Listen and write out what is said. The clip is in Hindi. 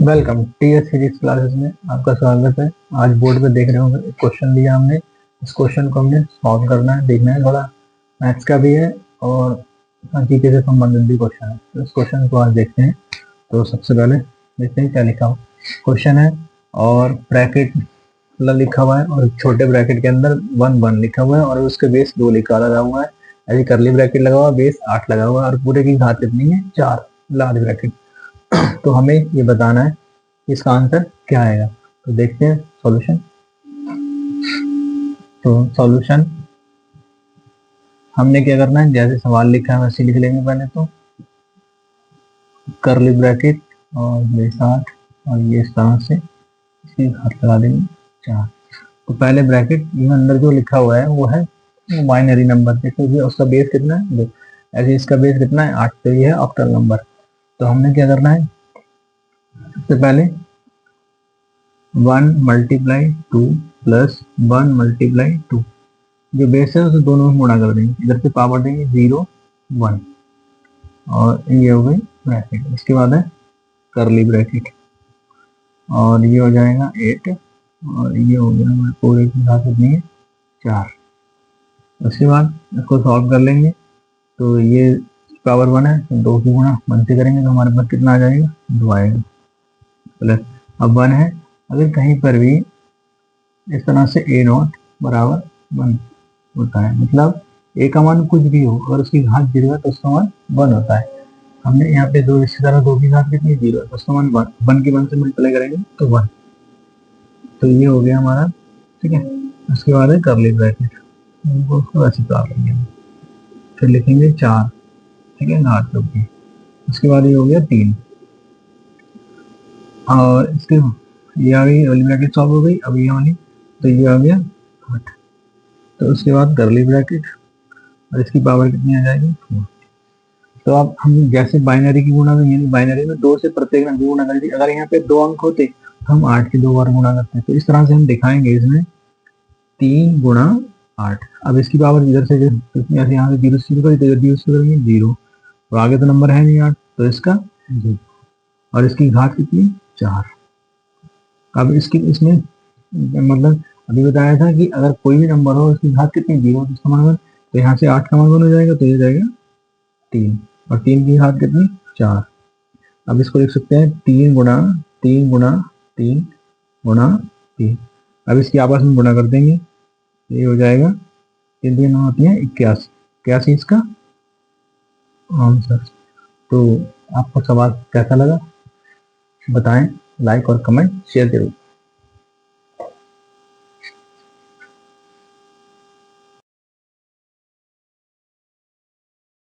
वेलकम टीएस फिजिक्स क्लासेस में आपका स्वागत है। आज बोर्ड पे देख रहे होंगे एक क्वेश्चन दिया हमने। इस क्वेश्चन को हमने सॉल्व करना है, देखना है। थोड़ा मैथ्स का भी है और जीके से संबंधित भी क्वेश्चन है। तो इस क्वेश्चन को आज देखते हैं। तो सबसे पहले देखते हैं क्या लिखा हुआ क्वेश्चन है और ब्रैकेट लिखा हुआ है और छोटे ब्रैकेट के अंदर 1 लिखा हुआ है और उसके बेस 2 लिखा लगा हुआ है। ऐसे करली ब्रैकेट लगा हुआ, बेस 8 लगा हुआ है और पूरे की घात कितनी है 4 लार्ज ब्रैकेट। तो हमें ये बताना है इसका आंसर क्या आएगा। तो देखते हैं सॉल्यूशन। तो सॉल्यूशन हमने क्या करना है, जैसे सवाल लिखा है वैसे लिख लेंगे। पहले तो करली ब्रैकेट और ये 60 और ये इस तरह से इसकी घात लगा देंगे 4। तो पहले ब्रैकेट ये अंदर जो लिखा हुआ है वो है बाइनरी नंबर के, क्योंकि उसका बेस कितना है 2। ऐसे इसका बेस कितना है 8, तो ये है ऑक्टल नंबर। तो हमने क्या करना है, सबसे पहले 1 मल्टीप्लाई 2 प्लस 1 मल्टीप्लाई 2, जो बेस है उसे दोनों में गुणा कर देंगे। इधर से पावर देंगे 0 1 और ये हो गई ब्रैकेट। इसके बाद है करली ब्रैकेट और ये हो जाएगा 8 और ये हो गया हमारे पूरे की घात कितनी है 4। उसके बाद इसको सॉल्व कर लेंगे। तो ये पावर 1 है तो 2 की गुणा 1 से करेंगे तो हमारे पास कितना आ जाएगा 2 आएगा। प्लस अब 1 है, अगर कहीं पर भी इस तरह से a नॉट बराबर 1 होता है, मतलब a का मान कुछ भी हो अगर उसकी घात 0 है तो उसका मान 1 होता है। हमने यहाँ पे 2 इसी तरह 2 की घात कितनी 0 है तो उसका मान 1 की 1 से मल्टीप्लाई करेंगे तो 1। तो ये हो गया हमारा, ठीक है। उसके बाद है करली ब्रैकेट, उसको ऐसे उतार लेंगे, फिर लिखेंगे 4, ठीक है, घात लोग की। उसके बाद ये हो गया 3 और इसके ये आ गई वाली ब्रैकेट सॉल्व हो गई। अब ये वाली तो ये आ गया 8। तो उसके बाद करली ब्रैकेट और इसकी पावर कितनी आ जाएगी 4। तो अब हम जैसे बाइनरी की गुणा में, यानी बाइनरी में 2 से प्रत्येक अंक की गुणा करी थी, अगर यहाँ पे 2 अंक होते तो हम 8 के 2 बार गुणा करते हैं। तो इस तरह से हम दिखाएंगे इसमें 3 गुणा 8। अब इसकी पावर इधर से यहाँ से 0 से शुरू करी तो इधर 0 से करेंगे 0, तो आगे तो नंबर है नहीं 8 तो इसका 0 और इसकी घात कितनी 4। अब इसकी इसमें मतलब अभी बताया था कि अगर कोई भी नंबर हो उसकी घात कितनी 0 तो इसका मान, तो यहाँ से 8 का मान हो जाएगा तो ये जाएगा 3 और 3 की घात कितनी 4। अब इसको लिख सकते हैं 3 गुणा 3 गुणा 3 गुणा 3। अब इसकी आपस में गुणा कर देंगे, ये हो जाएगा 3 3 होती है 81, 81 इसका आंसर। तो आपको सवाल कैसा लगा बताएं, लाइक और कमेंट शेयर जरूर।